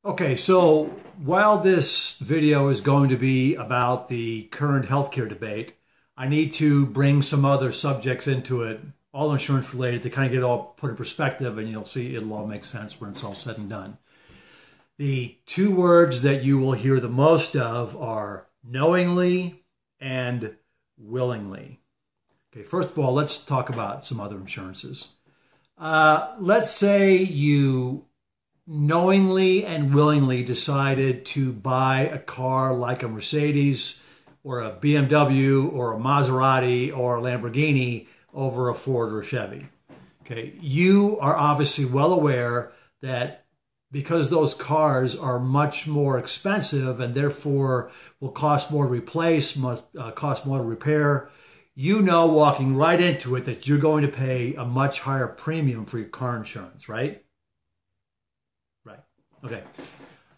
Okay, so while this video is going to be about the current healthcare debate, I need to bring some other subjects into it, all insurance related, to kind of get it all put in perspective, and you'll see it'll all make sense when it's all said and done. The two words that you will hear the most of are knowingly and willingly. Okay, first of all, let's talk about some other insurances. Let's say you knowingly and willingly decided to buy a car like a Mercedes or a BMW or a Maserati or a Lamborghini over a Ford or a Chevy. Okay, you are obviously well aware that because those cars are much more expensive and therefore will cost more to replace, must cost more to repair, you know walking right into it that you're going to pay a much higher premium for your car insurance, right? Right. Okay.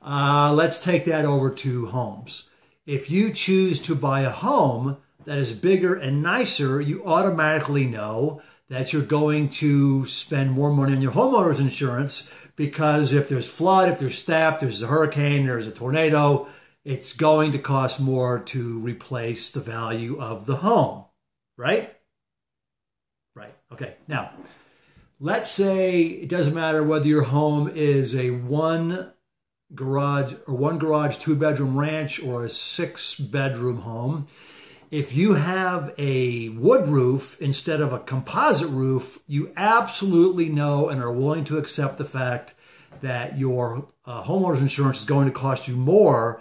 Let's take that over to homes. If you choose to buy a home that is bigger and nicer, you automatically know that you're going to spend more money on your homeowner's insurance, because if there's flood, if there's theft, there's a hurricane, there's a tornado, it's going to cost more to replace the value of the home, right? Right. Okay. Now, let's say it doesn't matter whether your home is a one garage, 2-bedroom ranch, or a 6-bedroom home. If you have a wood roof instead of a composite roof, you absolutely know and are willing to accept the fact that your homeowner's insurance is going to cost you more,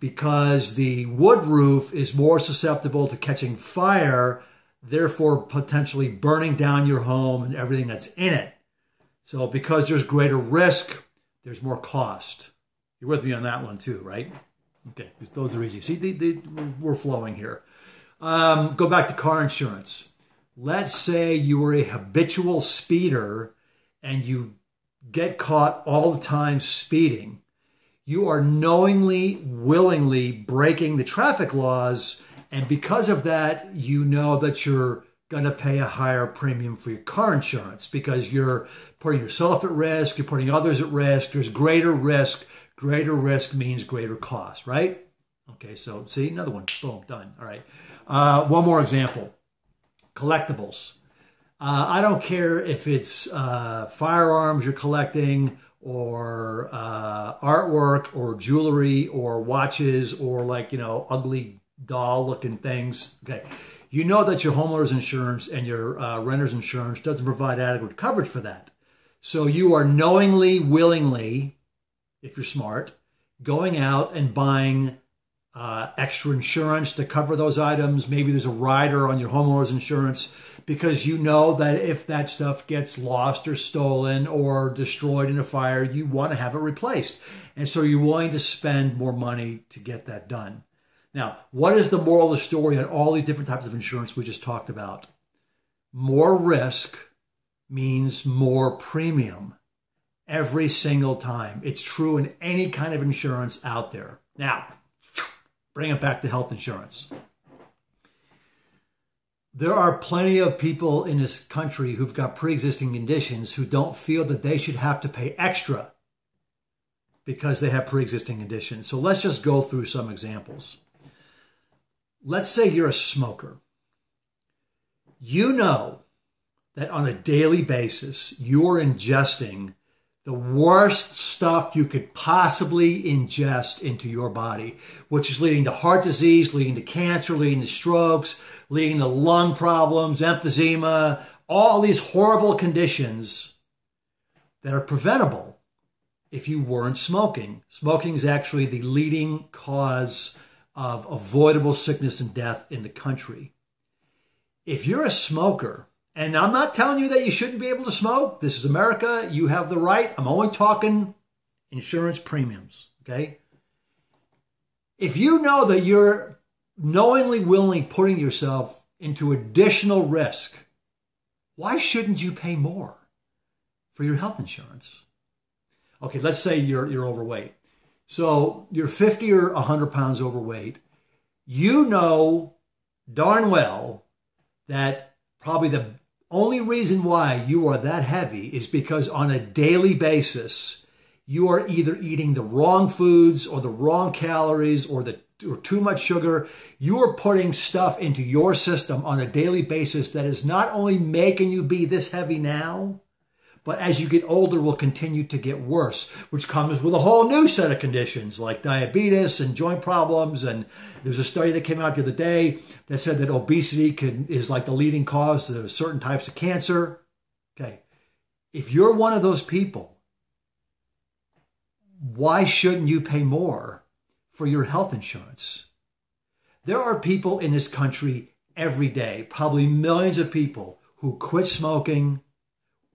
because the wood roof is more susceptible to catching fire, therefore potentially burning down your home and everything that's in it. So because there's greater risk, there's more cost. You're with me on that one too, right? Okay, those are easy. See, we're flowing here. Go back to car insurance. Let's say you were a habitual speeder and you get caught all the time speeding. You are knowingly, willingly breaking the traffic laws, and because of that, you know that you're going to pay a higher premium for your car insurance, because you're putting yourself at risk, you're putting others at risk, there's greater risk. Greater risk means greater cost, right? Okay, so see, another one, boom, done. All right. One more example, collectibles. I don't care if it's firearms you're collecting, or artwork, or jewelry, or watches, or ugly doll looking things. Okay, you know that your homeowner's insurance and your renter's insurance doesn't provide adequate coverage for that. So you are knowingly, willingly, if you're smart, going out and buying extra insurance to cover those items. Maybe there's a rider on your homeowner's insurance, because you know that if that stuff gets lost or stolen or destroyed in a fire, you want to have it replaced. And so you're willing to spend more money to get that done. Now, what is the moral of the story on all these different types of insurance we just talked about? More risk means more premium every single time. It's true in any kind of insurance out there. Now, bring it back to health insurance. There are plenty of people in this country who've got pre-existing conditions who don't feel that they should have to pay extra because they have pre-existing conditions. So let's just go through some examples. Let's say you're a smoker. You know that on a daily basis, you're ingesting the worst stuff you could possibly ingest into your body, which is leading to heart disease, leading to cancer, leading to strokes, leading to lung problems, emphysema, all these horrible conditions that are preventable if you weren't smoking. Smoking is actually the leading cause of avoidable sickness and death in the country. If you're a smoker, and I'm not telling you that you shouldn't be able to smoke. This is America. You have the right. I'm only talking insurance premiums, okay? If you know that you're knowingly, willingly putting yourself into additional risk, why shouldn't you pay more for your health insurance? Okay, let's say you're overweight. So you're 50 or 100 pounds overweight. You know darn well that probably the only reason why you are that heavy is because on a daily basis, you are either eating the wrong foods or the wrong calories or too much sugar. You are putting stuff into your system on a daily basis that is not only making you be this heavy now, but as you get older will continue to get worse, which comes with a whole new set of conditions like diabetes and joint problems. And there's a study that came out the other day that said that obesity is like the leading cause of certain types of cancer. Okay, if you're one of those people, why shouldn't you pay more for your health insurance? There are people in this country every day, probably millions of people, who quit smoking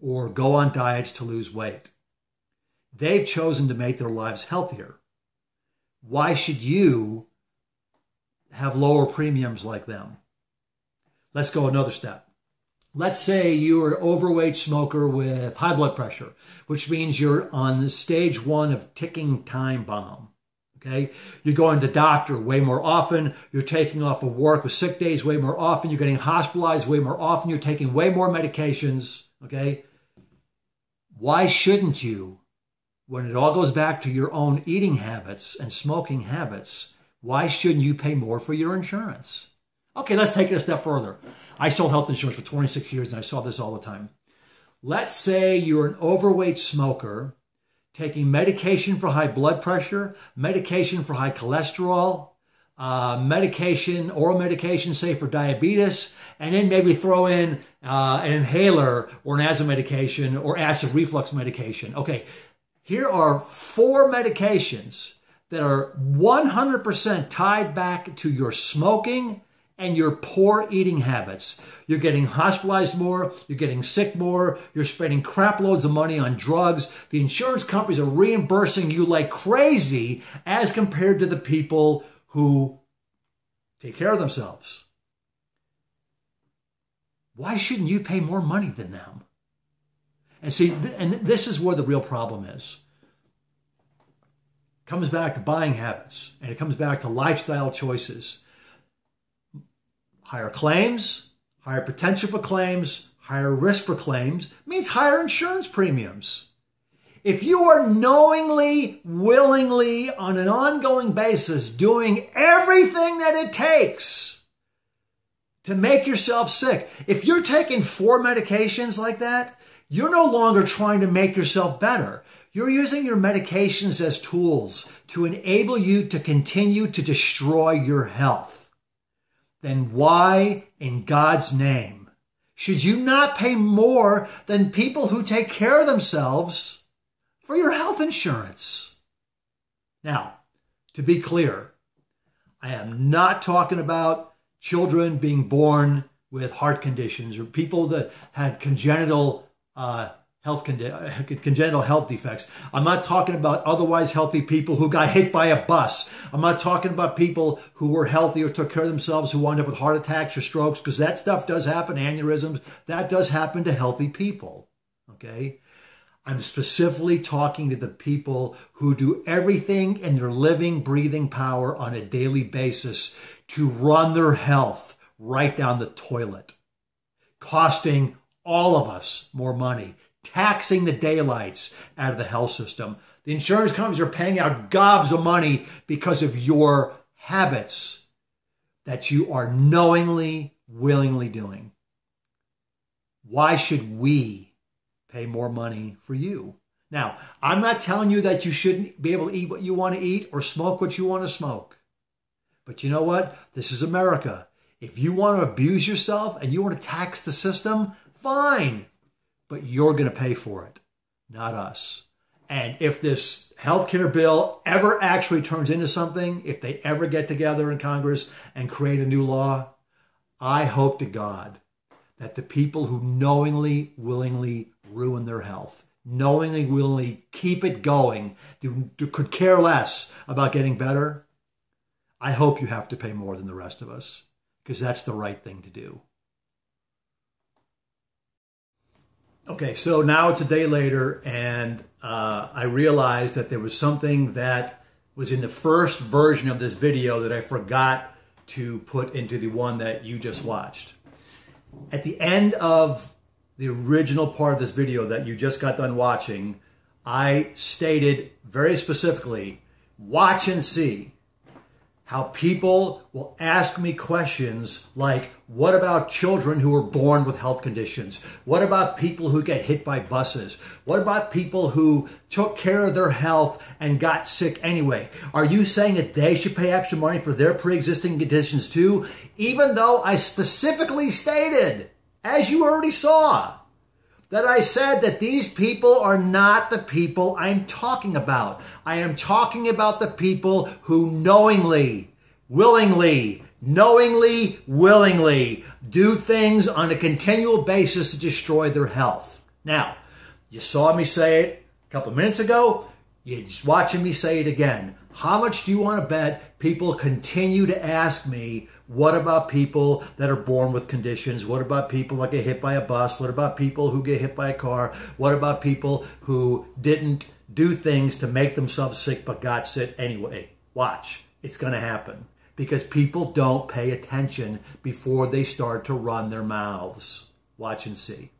or go on diets to lose weight. They've chosen to make their lives healthier. Why should you have lower premiums like them? Let's go another step. Let's say you're an overweight smoker with high blood pressure, which means you're on the stage 1 of ticking time bomb. Okay, you're going to the doctor way more often. You're taking off of work with sick days way more often. You're getting hospitalized way more often. You're taking way more medications. Okay, why shouldn't you, when it all goes back to your own eating habits and smoking habits, why shouldn't you pay more for your insurance? Okay, let's take it a step further. I sold health insurance for 26 years and I saw this all the time. Let's say you're an overweight smoker taking medication for high blood pressure, medication for high cholesterol, oral medication, say for diabetes, and then maybe throw in an inhaler or an asthma medication or acid reflux medication. Okay, here are 4 medications that are 100% tied back to your smoking and your poor eating habits. You're getting hospitalized more, you're getting sick more, you're spending crap loads of money on drugs. The insurance companies are reimbursing you like crazy as compared to the people who take care of themselves. Why shouldn't you pay more money than them? And see, and this is where the real problem is. It comes back to buying habits, and it comes back to lifestyle choices. Higher claims, higher potential for claims, higher risk for claims means higher insurance premiums. If you are knowingly, willingly, on an ongoing basis doing everything that it takes to make yourself sick, if you're taking 4 medications like that, you're no longer trying to make yourself better. You're using your medications as tools to enable you to continue to destroy your health. Then why, in God's name, should you not pay more than people who take care of themselves for your health insurance? Now, to be clear, I am not talking about children being born with heart conditions or people that had congenital health defects. I'm not talking about otherwise healthy people who got hit by a bus. I'm not talking about people who were healthy or took care of themselves who wound up with heart attacks or strokes, because that stuff does happen, aneurysms. That does happen to healthy people, okay? I'm specifically talking to the people who do everything in their living, breathing power on a daily basis to run their health right down the toilet, costing all of us more money, taxing the daylights out of the health system. The insurance companies are paying out gobs of money because of your habits that you are knowingly, willingly doing. Why should we pay more money for you? Now, I'm not telling you that you shouldn't be able to eat what you want to eat or smoke what you want to smoke. But you know what? This is America. If you want to abuse yourself and you want to tax the system, fine. But you're going to pay for it, not us. And if this healthcare bill ever actually turns into something, if they ever get together in Congress and create a new law, I hope to God that the people who knowingly, willingly ruin their health, knowingly, willingly keep it going, could care less about getting better, I hope you have to pay more than the rest of us, because that's the right thing to do. Okay, so now it's a day later, and I realized that there was something that was in the first version of this video that I forgot to put into the one that you just watched. At the end of the original part of this video that you just got done watching, I stated very specifically, watch and see how people will ask me questions like, what about children who are born with health conditions? What about people who get hit by buses? What about people who took care of their health and got sick anyway? Are you saying that they should pay extra money for their pre-existing conditions too? Even though I specifically stated, as you already saw, that I said that these people are not the people I'm talking about. I am talking about the people who knowingly, willingly do things on a continual basis to destroy their health. Now, you saw me say it a couple minutes ago. You're just watching me say it again. How much do you want to bet people continue to ask me, what about people that are born with conditions? What about people that get hit by a bus? What about people who get hit by a car? What about people who didn't do things to make themselves sick but got sick anyway? Watch. It's going to happen because people don't pay attention before they start to run their mouths. Watch and see.